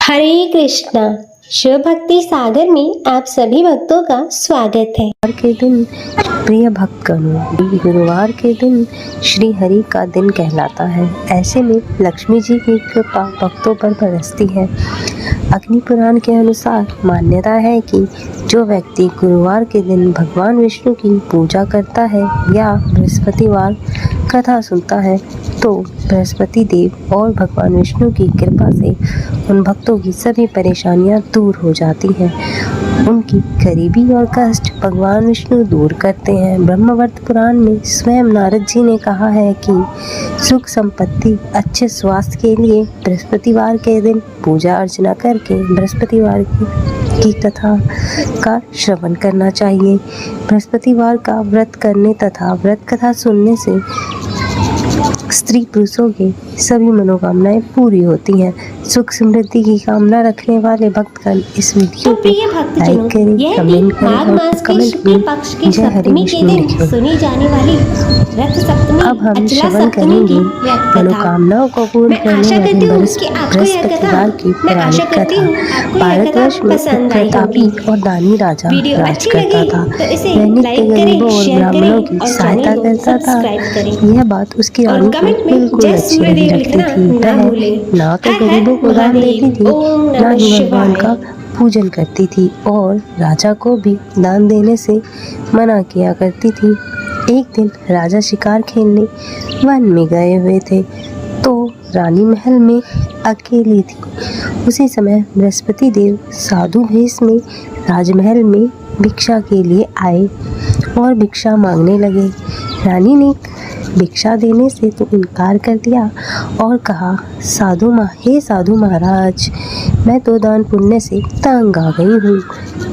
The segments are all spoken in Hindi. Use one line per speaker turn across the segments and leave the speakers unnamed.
हरे कृष्णा। शिव भक्ति सागर में आप सभी भक्तों का स्वागत है।
गुरुवार के दिन प्रिय भक्तगणों, गुरुवार के दिन श्री हरि का दिन कहलाता है। ऐसे में लक्ष्मी जी की कृपा भक्तों पर बरसती है। अग्नि पुराण के अनुसार मान्यता है कि जो व्यक्ति गुरुवार के दिन भगवान विष्णु की पूजा करता है या बृहस्पतिवार कथा सुनता है तो बृहस्पति देव और भगवान विष्णु की कृपा से उन भक्तों की सभी परेशानियां दूर हो जाती हैं। उनकी गरीबी और कष्ट भगवान विष्णु दूर करते हैं। ब्रह्मवर्त पुराण में स्वयं नारद जी ने कहा है कि सुख संपत्ति अच्छे स्वास्थ्य के लिए बृहस्पतिवार के दिन पूजा अर्चना करके बृहस्पतिवार की कथा का श्रवण करना चाहिए। बृहस्पतिवार का व्रत करने तथा व्रत कथा सुनने से स्त्री पुरुषों की सभी मनोकामनाएं पूरी होती हैं। सुख समृद्धि की कामना रखने वाले भक्तगण इस वीडियो को लाइक करें, कमेंट करें और कमेंट में जय हरि विष्णु लिखें।
सुनी जाने वाली रथ सप्तमी
अब हम श्रवण करेंगे मनोकामनाओं को पूर्ण करने वाले बृहस्पतिवार की पौराणिक कथा। भारतवर्ष में एक प्रतापी और दानी राजा राज करता था। वह नित्य गरीबों और ब्राह्मणों की सहायता करता था। यह बात उसकी रानी को बिल्कुल अच्छी नहीं लगती थी। वह ना तो गरीबों को दान देती थी, ना ही भगवान का पूजन करती थी और राजा को भी दान देने से मना किया करती थी। एक दिन राजा शिकार खेलने वन में गए हुए थे तो रानी महल में अकेली थी। उसी समय बृहस्पति देव साधु वेश में राजमहल में भिक्षा के लिए आए और भिक्षा मांगने लगे। रानी ने भिक्षा देने से तो इनकार कर दिया और कहा, हे साधु महाराज, मैं तो दान पुण्य से तंग आ गई हूँ।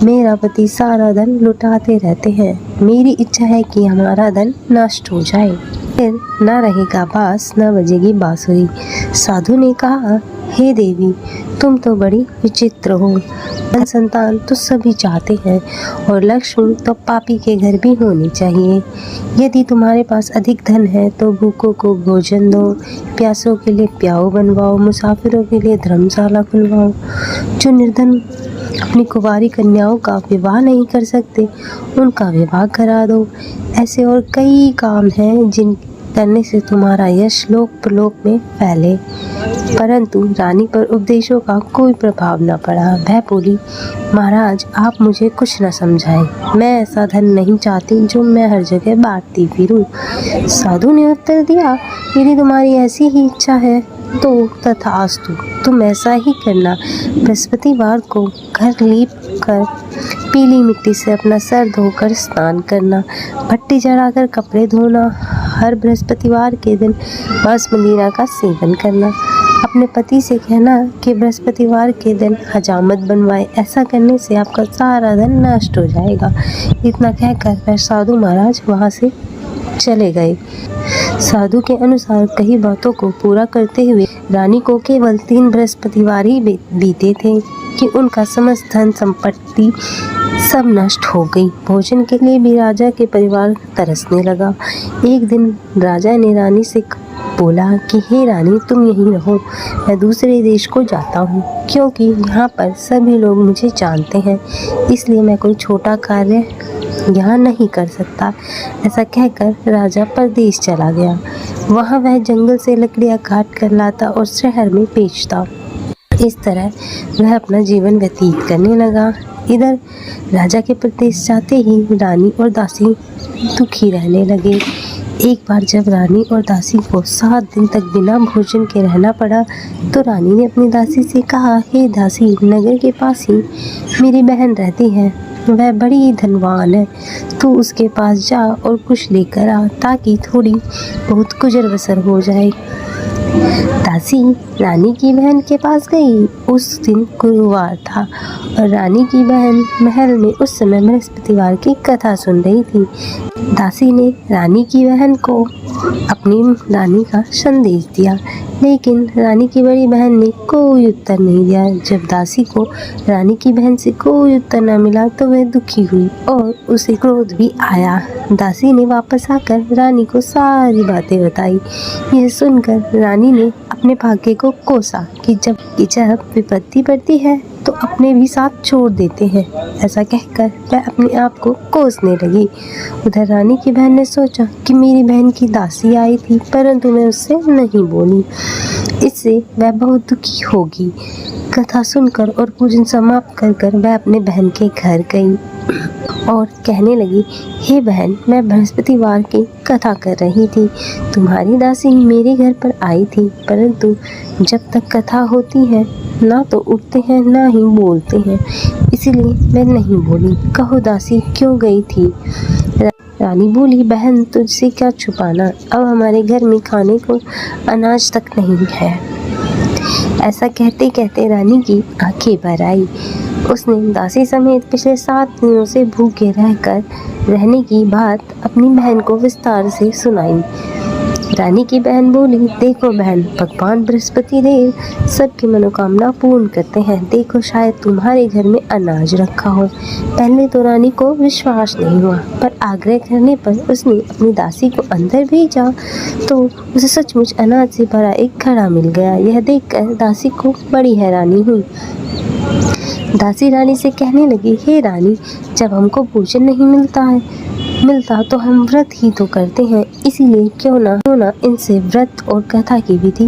मेरा पति सारा धन लुटाते रहते हैं। मेरी इच्छा है कि हमारा धन नष्ट हो जाए, फिर न रहेगा बांस न बजेगी बांसुरी। साधु ने कहा, हे देवी, तुम तो बड़ी विचित्र हो। धन संतान तो सभी चाहते हैं और लक्ष्मी तो पापी के घर भी होनी चाहिए। यदि तुम्हारे पास अधिक धन है तो भूखों को भोजन दो, प्यासों के लिए प्याऊ बनवाओ, मुसाफिरों के लिए धर्मशाला खुलवाओ। जो निर्धन अपनी कुंवारी कन्याओं का विवाह नहीं कर सकते उनका विवाह करा दो। ऐसे और कई काम हैं जिन करने से तुम्हारा यश लोक परलोक में फैले। परंतु रानी पर उपदेशों का कोई प्रभाव न पड़ा। वह बोली, महाराज, आप मुझे कुछ न समझाएं। मैं ऐसा धन नहीं चाहती जो मैं हर जगह बांटती फिरूं। साधु ने उत्तर दिया, यदि तुम्हारी ऐसी ही इच्छा है तो तथास्तु, तुम ऐसा ही करना। बृहस्पतिवार को घर लीप कर पीली मिट्टी से अपना सर धोकर स्नान करना, भट्टी जलाकर कपड़े धोना, हर बृहस्पतिवार के दिन मांस मदिरा का सेवन करना। अपने पति से कहना कि बृहस्पतिवार के दिन हजामत बनवाए। ऐसा करने से आपका सारा धन नष्ट हो जाएगा। इतना कहकर वह साधु महाराज वहाँ से चले गए। साधु के अनुसार कई बातों को पूरा करते हुए रानी को केवल 3 बृहस्पतिवार ही बीते थे कि उनका समस्त धन संपत्ति सब नष्ट हो गई। भोजन के लिए भी राजा के परिवार तरसने लगा। एक दिन राजा ने रानी से बोला कि हे रानी, तुम यहीं रहो, मैं दूसरे देश को जाता हूँ क्योंकि यहाँ पर सभी लोग मुझे जानते हैं, इसलिए मैं कोई छोटा कार्य यहाँ नहीं कर सकता। ऐसा कहकर राजा परदेश चला गया। वहाँ वह जंगल से लकड़ियाँ काट कर लाता और शहर में बेचता। इस तरह वह अपना जीवन व्यतीत करने लगा। इधर राजा के प्रदेश जाते ही रानी और दासी दुखी रहने लगे। एक बार जब रानी और दासी को 7 दिन तक बिना भोजन के रहना पड़ा तो रानी ने अपनी दासी से कहा, हे दासी, नगर के पास ही मेरी बहन रहती है, वह बड़ी धनवान है, तू उसके पास जा और कुछ लेकर आ ताकि थोड़ी बहुत गुजर बसर हो जाए। दासी रानी की बहन के पास गई। उस दिन गुरुवार था और रानी की बहन महल में उस समय बृहस्पतिवार की कथा सुन रही थी। दासी ने रानी की बहन को अपनी रानी का संदेश दिया, लेकिन रानी की बड़ी बहन ने कोई उत्तर नहीं दिया। जब दासी को रानी की बहन से कोई उत्तर न मिला तो वह दुखी हुई और उसे क्रोध भी आया। दासी ने वापस आकर रानी को सारी बातें बताई। यह सुनकर रानी ने अपने भाग्य को कोसा कि जब विपत्ति पड़ती है तो अपने भी साथ छोड़ देते हैं। ऐसा कहकर वह अपने आप को कोसने लगी। उधर रानी की बहन ने सोचा कि मेरी बहन की दासी आई थी, परंतु मैं उससे नहीं बोली, इससे वह बहुत दुखी होगी। कथा सुनकर और पूजन समाप्त कर वह अपने बहन के घर गई और कहने लगी, हे बहन, मैं बृहस्पतिवार की कथा कर रही थी। तुम्हारी दासी मेरे घर पर आई थी, परंतु जब तक कथा होती है ना तो उठते हैं ना ही बोलते हैं, इसीलिए मैं नहीं बोली। कहो दासी क्यों गई थी? रानी बोली, बहन तुझसे क्या छुपाना, अब हमारे घर में खाने को अनाज तक नहीं है। ऐसा कहते कहते रानी की आंखें भर आई। उसने दासी समेत पिछले 7 दिनों से भूखे रहने की बात अपनी बहन को विस्तार से सुनाई। रानी की बहन बोली, देखो बहन, भगवान बृहस्पति देव सबकी मनोकामना पूर्ण करते हैं। देखो शायद तुम्हारे घर में अनाज रखा हो। पहले तो रानी को विश्वास नहीं हुआ, पर आग्रह करने पर उसने अपनी दासी को अंदर भेजा तो उसे सचमुच अनाज से भरा एक घड़ा मिल गया। यह देखकर दासी को बड़ी हैरानी हुई। दासी रानी से कहने लगी, हे रानी, जब हमको भोजन नहीं मिलता तो हम व्रत ही तो करते हैं, इसीलिए क्यों ना इनसे व्रत और कथा की विधि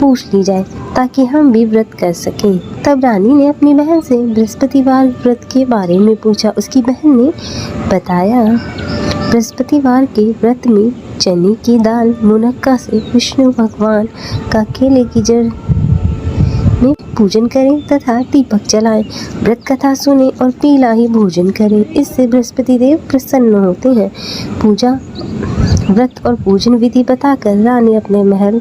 पूछ ली जाए ताकि हम भी व्रत कर सकें। तब रानी ने अपनी बहन से बृहस्पतिवार व्रत के बारे में पूछा। उसकी बहन ने बताया, बृहस्पतिवार के व्रत में चने की दाल मुनक्का से विष्णु भगवान का केले की जड़ में पूजन करें तथा दीपक जलाएं, व्रत कथा सुने और पीला ही भोजन करें, इससे बृहस्पति देव प्रसन्न होते हैं। पूजा व्रत और पूजन विधि बताकर रानी अपने महल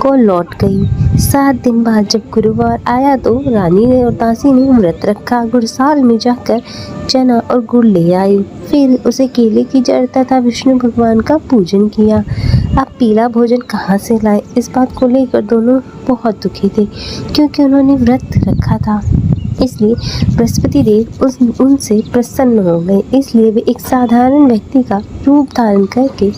को लौट गई। 7 दिन बाद जब गुरुवार आया तो रानी ने और दासी ने व्रत रखा। गुड़साल में जाकर चना और गुड़ ले आई, फिर उसे केले की जड़ तथा विष्णु भगवान का पूजन किया। अब पीला भोजन कहाँ से लाए, इस बात को लेकर दोनों बहुत दुखी थे, क्योंकि उन्होंने व्रत रखा था। इसलिए बृहस्पति देव उनसे प्रसन्न हो गए। इसलिए वे एक साधारण व्यक्ति का रूप धारण करके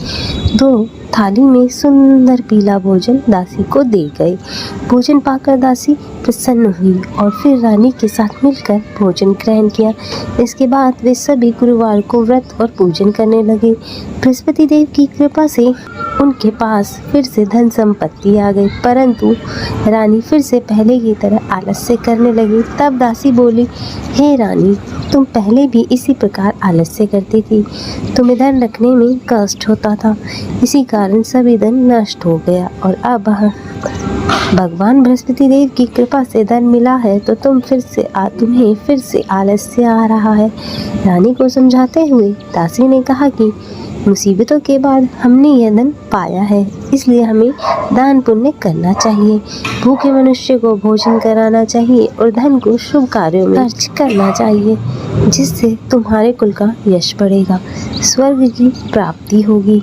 2 थाली में सुंदर पीला भोजन दासी को दे गए। भोजन पाकर दासी प्रसन्न हुई और फिर रानी के साथ मिलकर भोजन ग्रहण किया। इसके बाद वे सभी गुरुवार को व्रत और पूजन करने लगे। बृहस्पति देव की कृपा से उनके पास फिर से धन संपत्ति आ गई, परंतु रानी फिर से पहले की तरह आलस्य करने लगी। तब दासी बोली, हे रानी, तुम पहले भी इसी प्रकार आलस्य करती थी, तुम्हें धन रखने में कष्ट होता था, इसी कारण सभी धन नष्ट हो गया और अब भगवान बृहस्पति देव की कृपा से धन मिला है तो तुम्हें फिर से आलस्य आ रहा है। रानी को समझाते हुए दासी ने कहा कि मुसीबतों के बाद हमने यह धन पाया है, इसलिए हमें दान पुण्य करना चाहिए, भूखे मनुष्य को भोजन कराना चाहिए और धन को शुभ कार्यों में खर्च करना चाहिए, जिससे तुम्हारे कुल का यश बढ़ेगा, स्वर्ग की प्राप्ति होगी,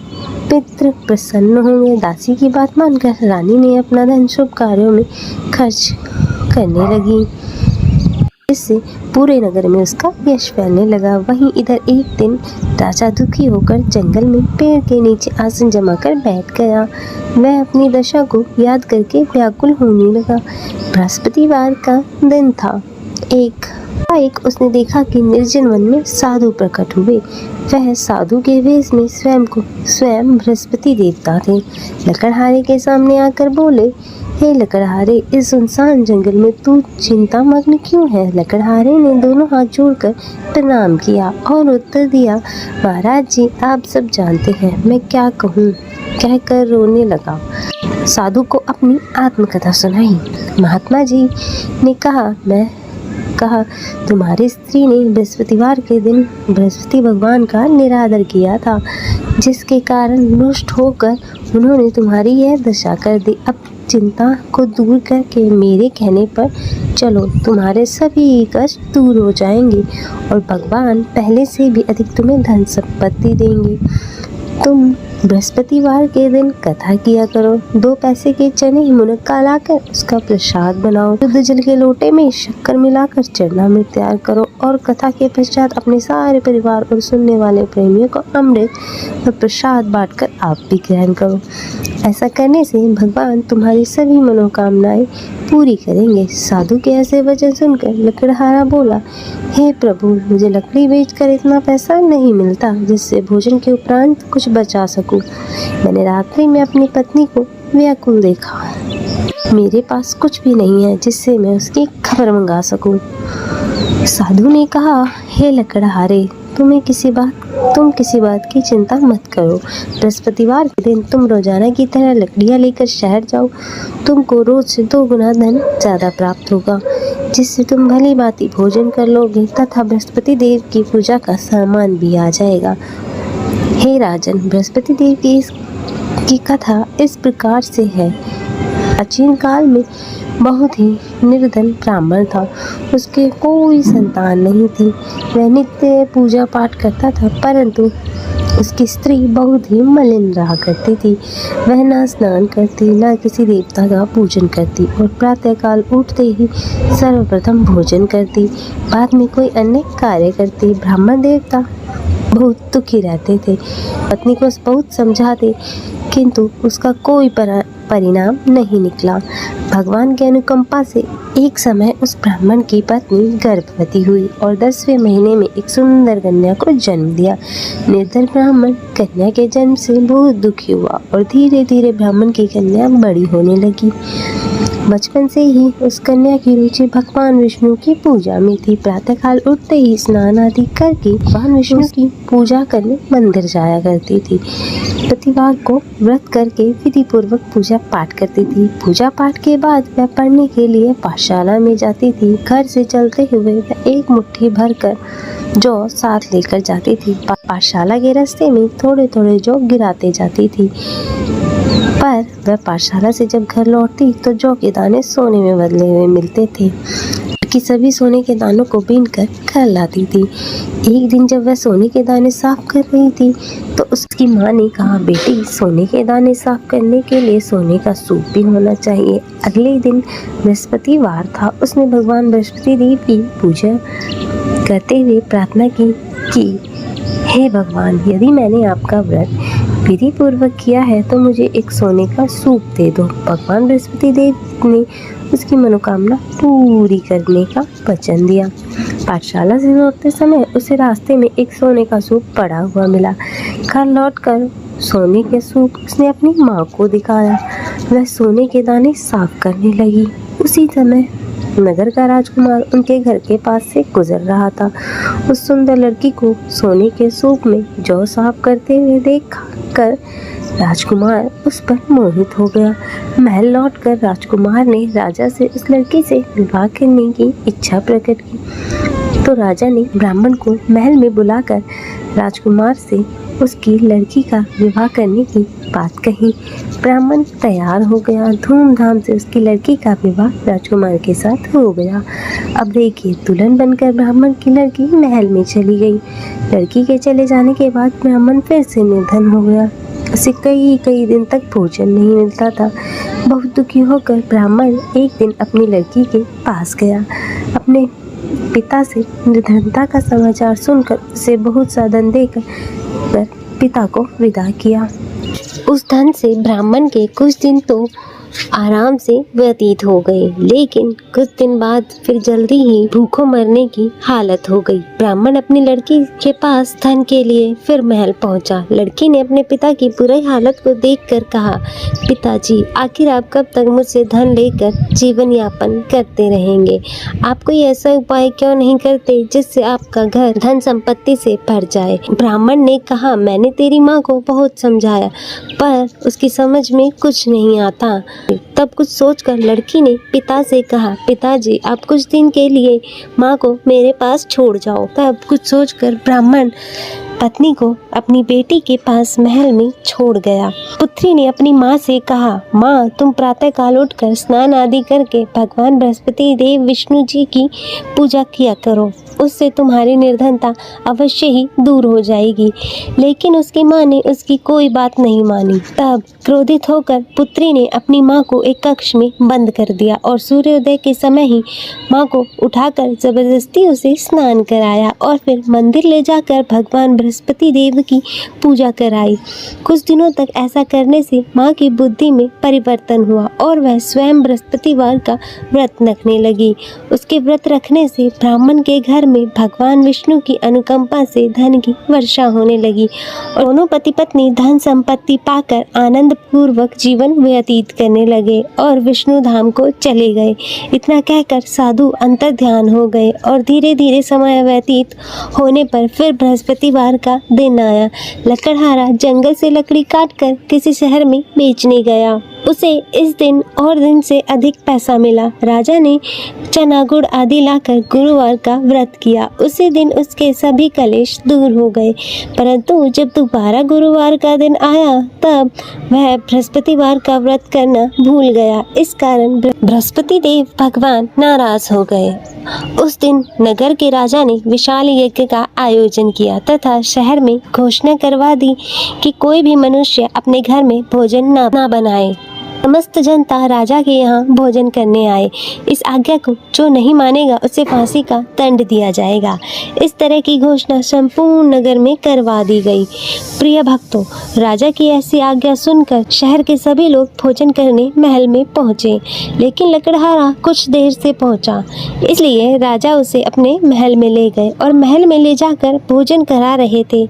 पितृ प्रसन्न होंगे। दासी की बात मानकर रानी ने अपना धन शुभ कार्यों में खर्च करने लगी, इससे पूरे नगर में उसका यश फैलने लगा। वहीं इधर एक दिन राजा दुखी होकर जंगल में पेड़ के नीचे आसन जमा कर बैठ गया। वह अपनी दशा को याद करके व्याकुल होने लगा। बृहस्पतिवार का दिन था। एक उसने देखा कि निर्जन वन में साधु प्रकट हुए। वह साधु के वेश में स्वयं बृहस्पति देवता थे। लकड़हारे के सामने आकर बोले, हे लकड़हारे, इस सुनसान जंगल में तू चिंता मग्न क्यों है? लकड़हारे ने दोनों हाथ जोड़कर प्रणाम किया और उत्तर दिया, महाराज जी, आप सब जानते हैं मैं क्या कहूँ, कहकर रोने लगा। साधु को अपनी आत्मकथा सुनाई। महात्मा जी ने कहा, तुम्हारी स्त्री ने बृहस्पतिवार के दिन बृहस्पति भगवान का निरादर किया था, जिसके कारण रुष्ट होकर उन्होंने तुम्हारी यह दशा कर दी। अब चिंता को दूर करके मेरे कहने पर चलो, तुम्हारे सभी कष्ट दूर हो जाएंगे और भगवान पहले से भी अधिक तुम्हें धन संपत्ति देंगे। तुम बृहस्पतिवार के दिन कथा किया करो। 2 पैसे के चने मुनक्का लाकर उसका प्रसाद बनाओ। शुद्ध जल के लोटे में शक्कर मिलाकर चरणामृत तैयार करो और कथा के पश्चात अपने सारे परिवार और सुनने वाले प्रेमियों को अमृत और प्रसाद बांटकर आप भी ग्रहण करो। ऐसा करने से भगवान तुम्हारी सभी मनोकामनाएं पूरी करेंगे। साधु के ऐसे वचन सुनकर लकड़हारा बोला, हे प्रभु, मुझे लकड़ी बेचकर इतना पैसा नहीं मिलता जिससे भोजन के उपरांत कुछ बचा सकूं। मैंने रात्रि में अपनी पत्नी को व्याकुल देखा। मेरे पास कुछ भी नहीं है जिससे मैं उसकी खबर मंगा सकूं। साधु ने कहा, हे लकड़हारे, तुम किसी बात की चिंता मत करो। बृहस्पतिवार के दिन तुम रोजाना की तरह लकड़ियाँ लेकर शहर जाओ। तुमको रोज से 2 गुना धन ज़्यादा प्राप्त होगा, जिससे तुम भली भांति भोजन कर लोगे तथा बृहस्पति देव की पूजा का सामान भी आ जाएगा। हे राजन, बृहस्पति देव की कथा इस प्रकार से है। प्राचीन काल में बहुत ही निर्धन ब्राह्मण था। उसके कोई संतान नहीं थी। वह नित्य पूजा पाठ करता था, परंतु उसकी स्त्री बहुत ही मलिन रहा करती थी। वह ना स्नान करती, ना किसी देवता का पूजन करती और प्रातःकाल उठते ही सर्वप्रथम भोजन करती, बाद में कोई अन्य कार्य करती। ब्राह्मण देवता बहुत दुखी रहते थे। पत्नी को बहुत समझाते, किंतु उसका कोई परिणाम नहीं निकला। भगवान की अनुकंपा से एक समय उस ब्राह्मण की पत्नी गर्भवती हुई और 10वें महीने में एक सुंदर कन्या को जन्म दिया। निर्धन ब्राह्मण कन्या के जन्म से बहुत दुखी हुआ और धीरे धीरे ब्राह्मण की कन्या बड़ी होने लगी। बचपन से ही उस कन्या की रुचि भगवान विष्णु की पूजा में थी। प्रातःकाल उठते ही स्नान आदि करके भगवान विष्णु की पूजा करने मंदिर जाया करती थी। प्रतिवार को व्रत करके विधि पूर्वक पूजा पाठ करती थी। पूजा पाठ के बाद वह पढ़ने के लिए पाठशाला में जाती थी। घर से चलते हुए वह एक मुट्ठी भरकर जौ साथ लेकर जाती थी। पाठशाला के रास्ते में थोड़े थोड़े जौ गिराते जाती थी, पर वह पाठशाला से जब घर लौटती तो जौ के दाने सोने में बदले हुए मिलते थे कि सभी सोने के दानों को बीनकर घर लाती थी। एक दिन जब वह सोने के दाने साफ कर रही थी तो उसकी माँ ने कहा, बेटी, सोने के दाने साफ करने के लिए सोने का सूप भी होना चाहिए। अगले दिन बृहस्पतिवार था। उसने भगवान बृहस्पति देव की पूजा करते हुए प्रार्थना की, हे भगवान, यदि मैंने आपका व्रत विधि पूर्वक किया है तो मुझे एक सोने का सूप दे दो। भगवान बृहस्पति देव ने उसकी मनोकामना पूरी करने का वचन दिया। पाठशाला से लौटते समय उसे रास्ते में एक सोने का सूप पड़ा हुआ मिला। घर लौटकर सोने के सूप उसने अपनी माँ को दिखाया। वह सोने के दाने साफ करने लगी। उसी समय नगर का राजकुमार उनके घर के पास से गुजर रहा था। उस सुंदर लड़की को सोने के सूप में जौ साफ करते हुए देखकर राजकुमार उस पर मोहित हो गया। महल लौटकर राजकुमार ने राजा से उस लड़की से विवाह करने की इच्छा प्रकट की। तो राजा ने ब्राह्मण को महल में बुलाकर राजकुमार से उसकी लड़की का विवाह करने की बात कही। ब्राह्मण तैयार हो गया। धूमधाम से उसकी लड़की का विवाह राजकुमार के साथ हो गया। अब देखिए, दुल्हन बनकर ब्राह्मण की लड़की महल में चली गई। लड़की के चले जाने के बाद ब्राह्मण फिर से निर्धन हो गया। उसे कई दिन तक भोजन नहीं मिलता था। बहुत दुखी होकर ब्राह्मण एक दिन अपनी लड़की के पास गया। अपने पिता से निर्धनता का समाचार सुनकर उसे बहुत सा धन देकर पिता को विदा किया। उस धन से ब्राह्मण के कुछ दिन तो आराम से व्यतीत हो गए, लेकिन कुछ दिन बाद फिर जल्दी ही भूखों मरने की हालत हो गई। ब्राह्मण अपनी लड़की के पास धन के लिए फिर महल पहुंचा। लड़की ने अपने पिता की बुरी हालत को देखकर कहा, पिताजी, आखिर आप कब तक मुझसे धन लेकर जीवन यापन करते रहेंगे? आप कोई ऐसा उपाय क्यों नहीं करते जिससे आपका घर धन संपत्ति से भर जाए? ब्राह्मण ने कहा, मैंने तेरी माँ को बहुत समझाया, पर उसकी समझ में कुछ नहीं आता। तब कुछ सोचकर लड़की ने पिता से कहा, पिताजी, आप कुछ दिन के लिए माँ को मेरे पास छोड़ जाओ। तब कुछ सोचकर ब्राह्मण पत्नी को अपनी बेटी के पास महल में छोड़ गया। पुत्री ने अपनी माँ से कहा, माँ, तुम प्रातःकाल उठकर स्नान आदि करके भगवान बृहस्पति देव विष्णु जी की पूजा किया करो।
उससे तुम्हारी निर्धनता अवश्य ही दूर हो जाएगी। लेकिन उसकी माँ ने उसकी कोई बात नहीं मानी। तब क्रोधित होकर पुत्री ने अपनी माँ को एक कक्ष में बंद कर दिया और सूर्योदय के समय ही माँ को उठाकर जबरदस्ती उसे स्नान कराया और फिर मंदिर ले जाकर भगवान बृहस्पति देव की पूजा कराई। कुछ दिनों तक ऐसा करने से माँ की बुद्धि में परिवर्तन हुआ और वह स्वयं बृहस्पतिवार का व्रत रखने लगी। उसके व्रत रखने से ब्राह्मण के घर में भगवान विष्णु की अनुकंपा से धन की वर्षा होने लगी और दोनों पति पत्नी धन संपत्ति पाकर आनंद पूर्वक जीवन व्यतीत करने लगे और विष्णु धाम को चले गए। इतना कहकर साधु अंतर ध्यान हो गए और धीरे धीरे समय व्यतीत होने पर फिर बृहस्पतिवार का दिन आया। लकड़हारा जंगल से लकड़ी काटकर किसी शहर में बेचने गया। उसे इस दिन और दिन से अधिक पैसा मिला। राजा ने चना गुड़ आदि लाकर गुरुवार का व्रत किया। उसी दिन उसके सभी कलेश दूर हो गए। परंतु जब दोबारा गुरुवार का दिन आया तब वह बृहस्पतिवार का व्रत करना भूल गया। इस कारण बृहस्पति देव भगवान नाराज हो गए। उस दिन नगर के राजा ने विशाल यज्ञ का आयोजन किया तथा शहर में घोषणा करवा दी कि कोई भी मनुष्य अपने घर में भोजन ना बनाए। समस्त जनता राजा के यहाँ भोजन करने आए। इस आज्ञा को जो नहीं मानेगा उसे फांसी का दंड दिया जाएगा। इस तरह की घोषणा संपूर्ण नगर में करवा दी गई। प्रिय भक्तों, राजा की ऐसी आज्ञा सुनकर शहर के सभी लोग भोजन करने महल में पहुँचे, लेकिन लकड़हारा कुछ देर से पहुँचा, इसलिए राजा उसे अपने महल में ले गए और महल में ले जाकर भोजन करा रहे थे।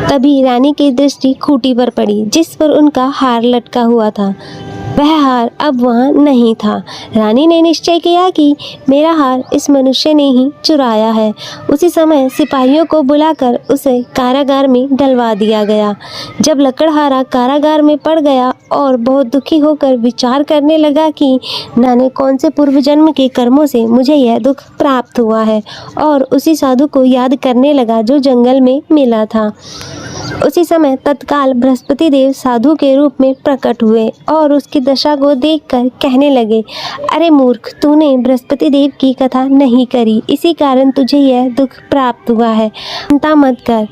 तभी रानी की दृष्टि खूंटी पर पड़ी जिस पर उनका हार लटका हुआ था। वह हार अब वहाँ नहीं था। रानी ने निश्चय किया कि मेरा हार इस मनुष्य ने ही चुराया है। उसी समय सिपाहियों को बुलाकर उसे कारागार में डलवा दिया गया। जब लकड़हारा कारागार में पड़ गया और बहुत दुखी होकर विचार करने लगा कि जाने कौन से पूर्व जन्म के कर्मों से मुझे यह दुख प्राप्त हुआ है, और उसी साधु को याद करने लगा जो जंगल में मिला था। उसी समय तत्काल बृहस्पति देव साधु के रूप में प्रकट हुए और उसकी दशा को देखकर कहने लगे, अरे मूर्ख, तूने बृहस्पति देव की कथा नहीं करी, इसी कारण तुझे यह दुख प्राप्त हुआ है। चिंता मत कर,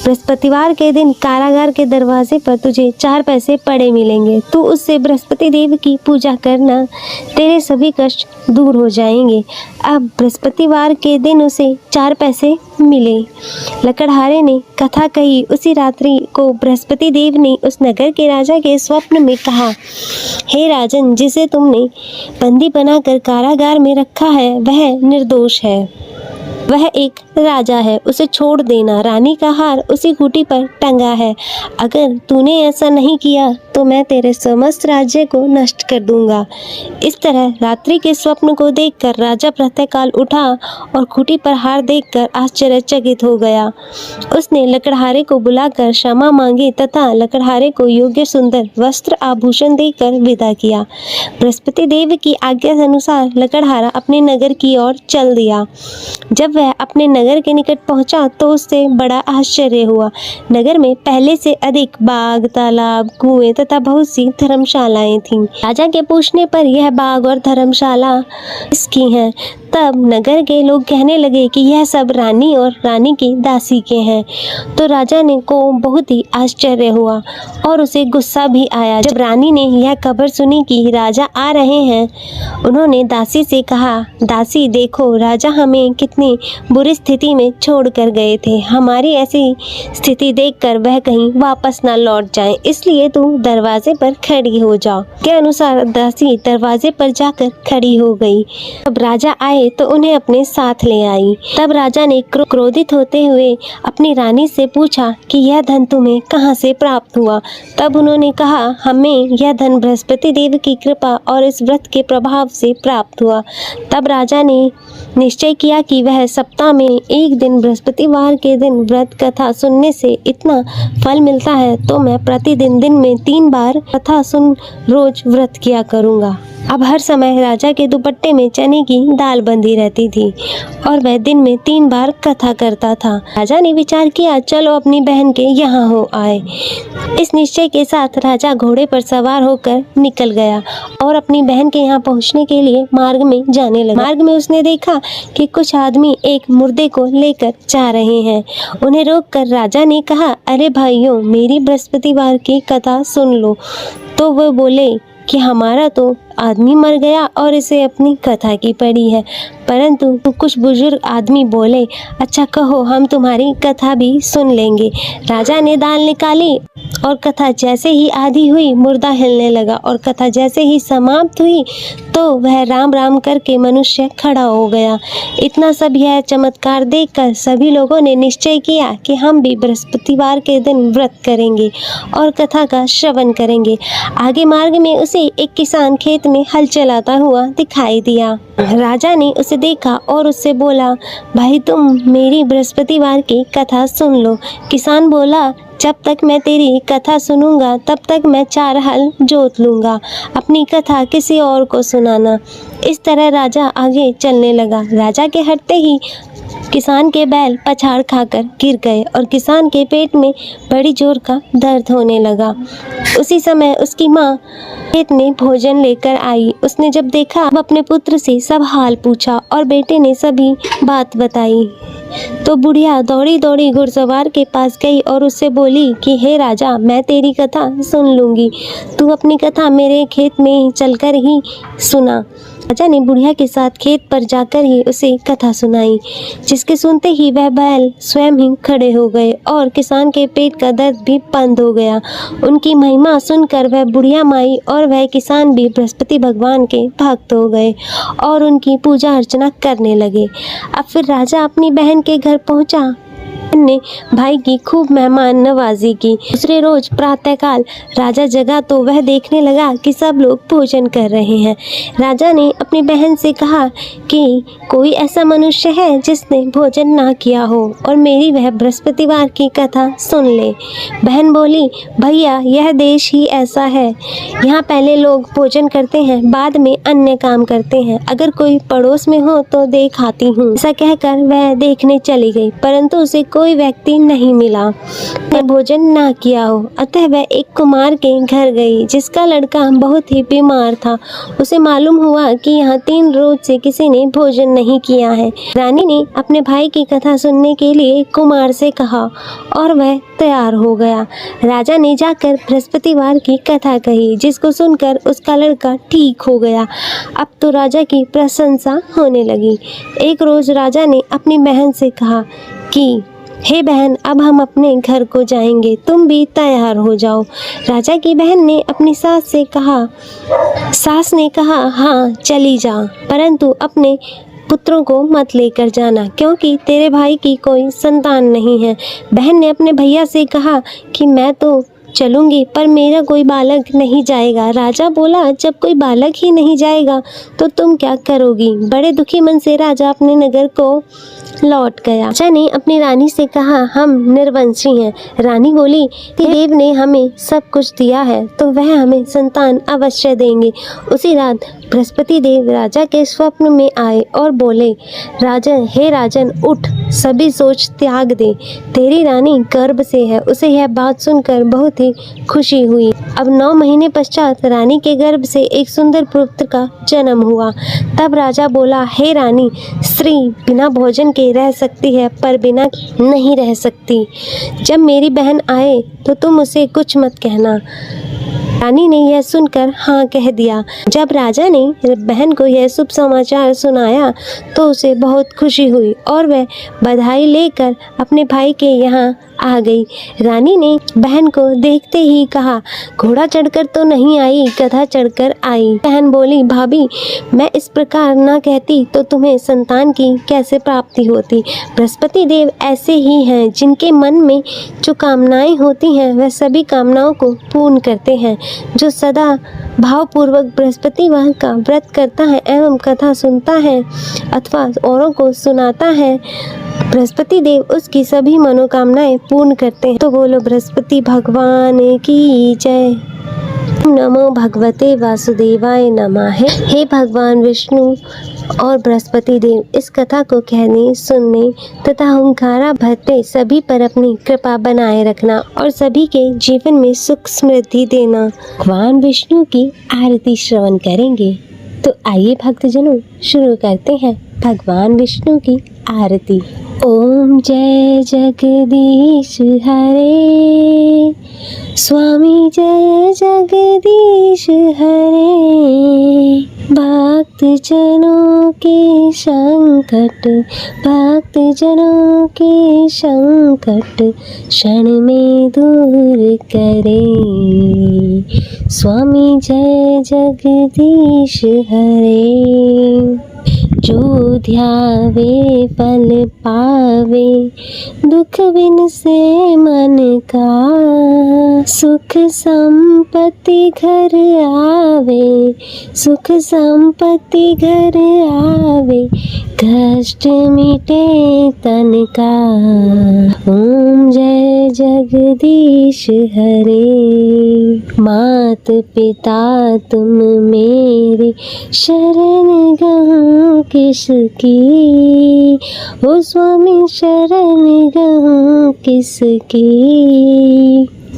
बृहस्पतिवार के दिन कारागार के दरवाजे पर तुझे 4 पैसे पड़े मिलेंगे। तू उससे बृहस्पति देव की पूजा करना, तेरे सभी कष्ट दूर हो जाएंगे। अब बृहस्पतिवार के दिन उसे 4 पैसे मिले। लकड़हारे ने कथा कही। उसी रात्रि को बृहस्पति देव ने उस नगर के राजा के स्वप्न में कहा, हे राजन, जिसे तुमने बंदी बनाकर कारागार में रखा है वह निर्दोष है, वह एक राजा है, उसे छोड़ देना। रानी का हार उसी खूंटी पर टंगा है। अगर तूने ऐसा नहीं किया तो मैं तेरे समस्त राज्य को नष्ट कर दूंगा। इस तरह रात्रि के स्वप्न को देखकर राजा प्रातःकाल उठा और खूंटी पर हार देखकर आश्चर्यचकित हो गया। उसने लकड़हारे को बुलाकर क्षमा मांगी तथा लकड़हारे को योग्य सुंदर वस्त्र आभूषण देकर विदा किया। बृहस्पति देव की आज्ञा अनुसार लकड़हारा अपने नगर की ओर चल दिया। जब वह अपने नगर के निकट पहुंचा तो उससे बड़ा आश्चर्य हुआ। नगर में पहले से अधिक बाग, तालाब, कुएं तथा बहुत सी धर्मशालाएं थीं। राजा के पूछने पर यह बाग और धर्मशाला इसकी हैं। तब नगर के लोग कहने लगे कि यह सब रानी और रानी की दासी के हैं। तो राजा ने को बहुत ही आश्चर्य हुआ और उसे गुस्सा भी आया। जब रानी ने यह खबर सुनी कि राजा आ रहे हैं, उन्होंने दासी से कहा, दासी देखो, राजा हमें कितनी बुरी स्थिति में छोड़ कर गए थे। हमारी ऐसी स्थिति देखकर वह कहीं वापस ना लौट जाएं, इसलिए तू दरवाजे पर खड़ी हो जा। के अनुसार दासी दरवाजे पर जाकर खड़ी हो गई। अब राजा आए तो उन्हें अपने साथ ले आई। तब राजा ने क्रोधित होते हुए अपनी रानी से पूछा कि यह धन तुम्हें कहाँ से प्राप्त हुआ। तब उन्होंने कहा, हमें यह धन बृहस्पति देव की कृपा और इस व्रत के प्रभाव से प्राप्त हुआ। तब राजा ने निश्चय किया कि वह सप्ताह में एक दिन बृहस्पतिवार के दिन व्रत कथा सुनने से इतना फल मिलता है तो मैं प्रतिदिन दिन में 3 बार कथा सुन रोज व्रत किया करूँगा। अब हर समय राजा के दुपट्टे में चने की दाल बंधी रहती थी और वह दिन में 3 बार कथा करता था। राजा ने विचार किया, चलो अपनी बहन के यहाँ हो आए। इस निश्चय के साथ राजा घोड़े पर सवार होकर निकल गया और अपनी बहन के यहाँ पहुँचने के लिए मार्ग में जाने लगा। मार्ग में उसने देखा कि कुछ आदमी एक मुर्दे को लेकर जा रहे हैं। उन्हें रोककर राजा ने कहा, अरे भाइयों, मेरी बृहस्पतिवार की कथा सुन लो। तो वो बोले कि हमारा तो आदमी मर गया और इसे अपनी कथा की पड़ी है। परंतु कुछ बुजुर्ग आदमी बोले, अच्छा कहो, हम तुम्हारी कथा भी सुन लेंगे। राजा ने दाल निकाली और कथा जैसे ही आधी हुई मुर्दा हिलने लगा और कथा जैसे ही समाप्त हुई तो वह राम राम करके मनुष्य खड़ा हो गया। इतना सब यह चमत्कार देखकर सभी लोगों ने निश्चय किया कि हम भी बृहस्पतिवार के दिन व्रत करेंगे और कथा का श्रवण करेंगे। आगे मार्ग में उसे एक किसान खेत में हल चलाता हुआ दिखाई दिया। राजा ने उसे देखा और उससे बोला, भाई तुम मेरी बृहस्पतिवार की कथा सुन लो। किसान बोला, जब तक मैं तेरी कथा सुनूंगा तब तक मैं 4 हल जोत लूंगा, अपनी कथा किसी और को सुनाना। इस तरह राजा आगे चलने लगा। राजा के हटते ही किसान के बैल पछाड़ खाकर गिर गए और किसान के पेट में बड़ी जोर का दर्द होने लगा। उसी समय उसकी माँ खेत में भोजन लेकर आई। उसने जब देखा, अब अपने पुत्र से सब हाल पूछा और बेटे ने सभी बात बताई। तो बुढ़िया दौड़ी दौड़ी घुड़सवार के पास गई और उससे बोली कि हे राजा, मैं तेरी कथा सुन लूँगी, तू अपनी कथा मेरे खेत में चलकर ही सुना। राजा ने बुढ़िया के साथ खेत पर जाकर ही उसे कथा सुनाई, जिसके सुनते ही वह बैल स्वयं ही खड़े हो गए और किसान के पेट का दर्द भी बंद हो गया। उनकी महिमा सुनकर वह बुढ़िया माई और वह किसान भी बृहस्पति भगवान के भक्त हो गए और उनकी पूजा अर्चना करने लगे। अब फिर राजा अपनी बहन के घर पहुंचा। ने भाई की खूब मेहमान नवाजी की। दूसरे रोज प्रातःकाल राजा जगा तो वह देखने लगा कि सब लोग भोजन कर रहे हैं। राजा ने अपनी बहन से कहा कि कोई ऐसा मनुष्य है जिसने भोजन ना किया हो और मेरी वह बृहस्पतिवार की कथा सुन ले। बहन बोली, भैया यह देश ही ऐसा है, यहाँ पहले लोग भोजन करते हैं, बाद में अन्य काम करते हैं। अगर कोई पड़ोस में हो तो देख आती हूँ। ऐसा कहकर वह देखने चली गई, परंतु उसे कोई व्यक्ति नहीं मिला, वह भोजन ना किया हो। अतः वह एक कुमार के घर गई जिसका लड़का बहुत ही बीमार था। उसे मालूम हुआ कि यहाँ 3 रोज से किसी ने भोजन नहीं किया है। रानी ने अपने भाई की कथा सुनने के लिए कुमार से कहा और वह तैयार हो गया। राजा ने जाकर बृहस्पतिवार की कथा कही, जिसको सुनकर उसका लड़का ठीक हो गया। अब तो राजा की प्रशंसा होने लगी। एक रोज राजा ने अपनी बहन से कहा कि हे बहन, अब हम अपने घर को जाएंगे, तुम भी तैयार हो जाओ। राजा की बहन ने अपनी सास ने कहा हाँ चली जा, परंतु अपने पुत्रों को मत लेकर जाना क्योंकि तेरे भाई की कोई संतान नहीं है। बहन ने अपने भैया से कहा कि मैं तो चलूंगी पर मेरा कोई बालक नहीं जाएगा। राजा बोला, जब कोई बालक ही नहीं जाएगा तो तुम क्या करोगी। बड़े दुखी मन से राजा अपने नगर को लौट गया। राजा ने अपनी रानी से कहा, हम निर्वंशी हैं। रानी बोली कि देव ने हमें सब कुछ दिया है तो वह हमें संतान अवश्य देंगे। उसी रात बृहस्पति देव राजा के स्वप्न में आए और बोले, राजन, हे राजन, उठ, सभी सोच त्याग दे, तेरी रानी गर्भ से है। उसे यह बात सुनकर बहुत ही खुशी हुई। अब 9 महीने पश्चात रानी के गर्भ से एक सुंदर पुत्र का जन्म हुआ। तब राजा बोला, हे रानी, स्त्री बिना भोजन के रह सकती है पर बिना नहीं रह सकती। जब मेरी बहन आए तो तुम उसे कुछ मत कहना। रानी ने यह सुनकर हाँ कह दिया। जब राजा ने बहन को यह शुभ समाचार सुनाया तो उसे बहुत खुशी हुई और वह बधाई लेकर अपने भाई के यहाँ आ गई। रानी ने बहन को देखते ही कहा, घोड़ा चढ़कर तो नहीं आई, गधा चढ़कर आई। बहन बोली, भाभी, मैं इस प्रकार ना कहती तो तुम्हें संतान की कैसे प्राप्ति होती। बृहस्पति देव ऐसे ही हैं, जिनके मन में जो कामनाएं होती हैं वह सभी कामनाओं को पूर्ण करते हैं। जो सदा भावपूर्वक बृहस्पतिवार का व्रत करता है एवं कथा सुनता है अथवा औरों को सुनाता है, बृहस्पति देव उसकी सभी मनोकामनाएं पूर्ण करते हैं। तो बोलो बृहस्पति भगवान की जय। ओम नमो भगवते वासुदेवाय नमः। हे भगवान विष्णु और बृहस्पति देव, इस कथा को कहने, सुनने तथा हुंकारा भरते सभी पर अपनी कृपा बनाए रखना और सभी के जीवन में सुख समृद्धि देना। भगवान विष्णु की आरती श्रवण करेंगे। तो आइए भक्तजनों, शुरू करते हैं भगवान विष्णु की आरती। ओम जय जगदीश हरे, स्वामी जय जगदीश हरे। भक्त जनों के संकट, भक्त जनों के संकट क्षण में दूर करे। स्वामी जय जगदीश हरे। जो ध्यावे फल पावे, दुख बिन से मन का। सुख संपत्ति घर आवे, सुख संपत्ति घर आवे, कष्ट मिटे तन का। ओम जय जगदीश हरे। मात पिता तुम मेरे, शरण गहूँ किसकी। ओ स्वामी शरण गहूँ किसकी।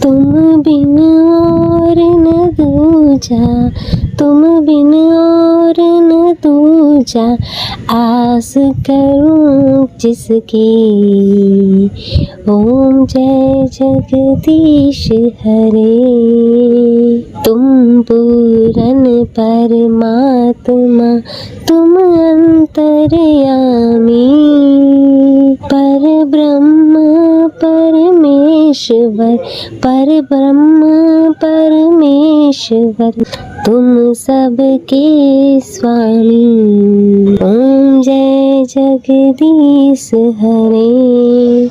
तुम बिन और न दूजा, तुम बिन और न दूजा, आस करूं जिसकी। ओम जय जगदीश हरे। तुम पूरन परमात्मा, तुम अंतर्यामी। पर ब्रह्म परमेश्वर, पर ब्रह्म परमेश्वर, तुम सबके स्वामी। ओम जय जगदीश हरे।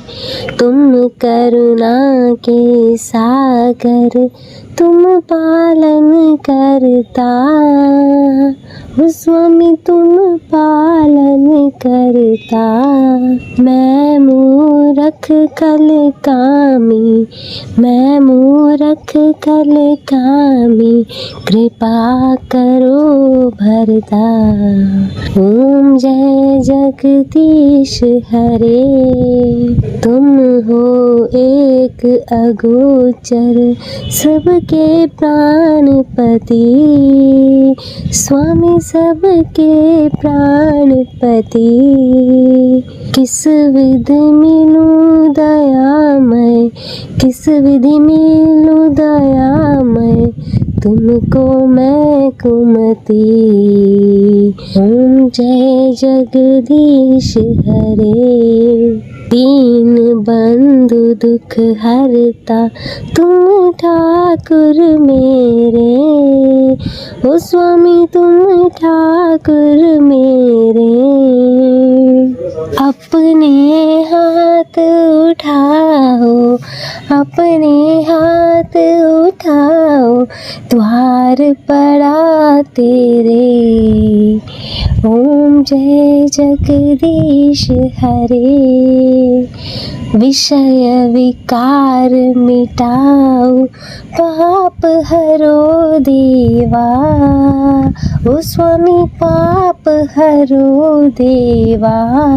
तुम करुणा के सागर, तुम पालन करता। ओ स्वामी तुम पालन करता। मैं मूरख कल कामी, मैं मूरख कल कामी, कृपा करो भरता। ओम जय जगदीश हरे। तुम हो एक अगोचर, सबके प्राणपति। स्वामी सबके प्राणपति। किस विधि मिलूं दयामय, किस विधि मिलूं दयामय, तुमको मैं कुमति। ओम जय जगदीश हरे। दीन बंधु दुख हरता, तुम ठाकुर मेरे। ओ स्वामी तुम ठाकुर मेरे। अपने हाथ उठाओ, अपने हाथ उठाओ, द्वार पड़ा तेरे। ओम जय जगदीश हरे। विषय विकार मिटाओ, पाप हरो देवा। ओ स्वामी पाप हरो देवा।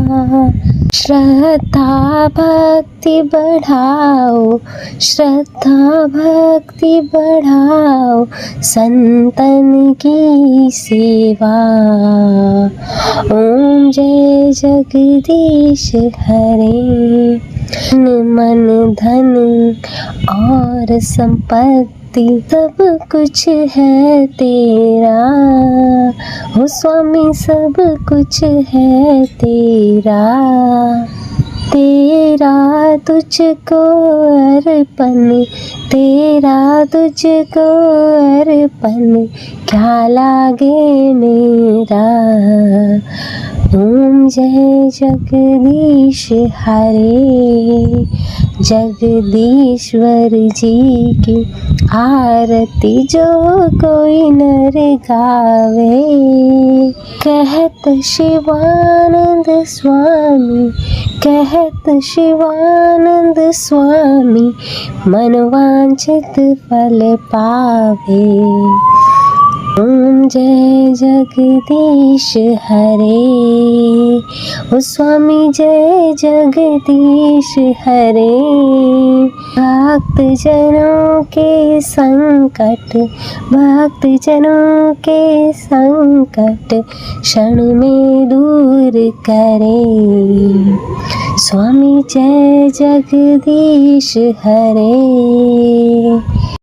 श्रद्धा भक्ति बढ़ाओ, श्रद्धा भक्ति बढ़ाओ, संतन की सेवा। ओम जय जगदीश हरे। मन धन और संपत्ति सब कुछ है तेरा। हो स्वामी सब कुछ है तेरा। तेरा तुझको अर्पण, तेरा तुझको अर्पण, क्या लागे मेरा।
ओम जय जगदीश हरे। जगदीश्वर जी की आरती जो कोई नर गावे। कहत शिवानंद स्वामी, कहत शिवानंद स्वामी, मनवांछित फल पावे। ओम जय जगदीश हरे। ओ स्वामी जय जगदीश हरे। भक्त जनों के संकट, भक्त जनों के संकट क्षण में दूर करे। स्वामी जय जगदीश हरे।